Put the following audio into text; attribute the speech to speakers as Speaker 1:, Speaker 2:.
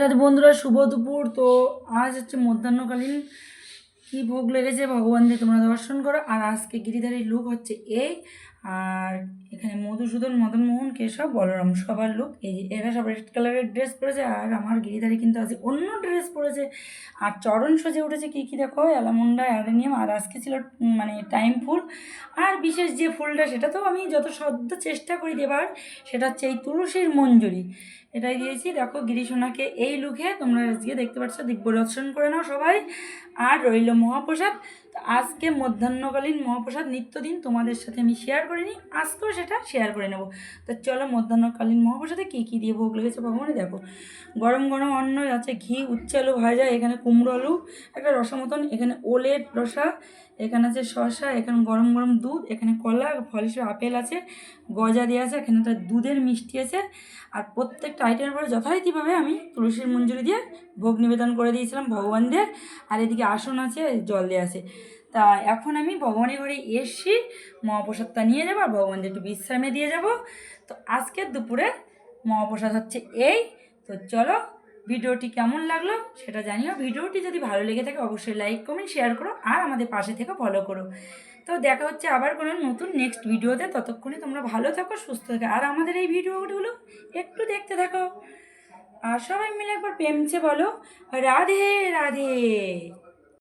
Speaker 1: রাধে বন্ধুরা, শুভ দুপুর। তো আজ হচ্ছে মধ্যাহ্নকালীন কি ভোগ লেগেছে ভগবানদের তোমরা দর্শন করো। আর আজকে গিরিধারীর লুক হচ্ছে এই। আর এখানে মধুসূদন, মদন মোহন, কেশব, বলরাম সবার লুক এই যে। এরা সব রেড কালারের ড্রেস পরেছে, আর আমার গিরিধারী কিন্তু আজ অন্য ড্রেস পরেছে। আর চরণ সজে উঠেছে কী কী দেখো, অ্যালামন্ডা, অ্যাডেনিয়াম। আর আজকে ছিল মানে টাইম ফুল। আর বিশেষ যে ফুলটা, সেটা তো আমি যত সদ্য চেষ্টা করি দেবার, সেটা হচ্ছে এই তুলসীর মঞ্জুরি। এটাই দিয়েছি। দেখো গিরিশোনাকে এই লুকে তোমরা আজকে দেখতে পাচ্ছ, দিব্য দর্শন করে নাও সবাই। আর রইল মহাপ্রসাদ। তো আজকে মধ্যাহ্নকালীন মহাপ্রসাদ নিত্যদিন তোমাদের সাথে আমি শেয়ার করিনি, আজকেও সেটা শেয়ার করে নেব। তো চলো মধ্যাহ্নকালীন মহাপ্রসাদে কী কী দিয়ে ভোগ লেগেছে ভগবানে দেখো। গরম গরম অন্ন আছে, ঘি, উচ্ছে আলু ভাজা, এখানে কুমড়ো আলু, একটা রসা মতন, এখানে ওলের রসা, এখানে আছে শসা, এখানে গরম গরম দুধ, এখানে কলা, ফল হিসেবে আপেল আছে, গজা দেওয়া আছে, এখানে একটা দুধের মিষ্টি আছে। আর প্রত্যেকটা আইটেমের পরে যথারীতিভাবে আমি তুলসীর মঞ্জুরি দিয়ে ভোগ নিবেদন করে দিয়েছিলাম ভগবানদের। আর এদিকে আসন আছে, জল দেওয়া আছে। তা এখন আমি ভগবানের ঘরে এসছি, মহাপ্রসাদটা নিয়ে যাবো আর ভগবানদের একটু বিশ্রামে দিয়ে যাব। তো আজকের দুপুরে মহাপ্রসাদ হচ্ছে এই। তো চলো, ভিডিওটি কেমন লাগলো সেটা জানিও। ভিডিওটি যদি ভালো লেগে থাকে অবশ্যই লাইক, কমেন্ট, শেয়ার করো। আর আমাদের পাশে থেকে ফলো করো। তো দেখা হচ্ছে আবার কোনো নতুন নেক্সট ভিডিওতে। ততক্ষণে তোমরা ভালো থাকো, সুস্থ থাকো। আর আমাদের এই ভিডিওগুলো একটু দেখতে থাকো। আর সবাই মিলে একবার প্রেমছে বলো, রাধে রাধে।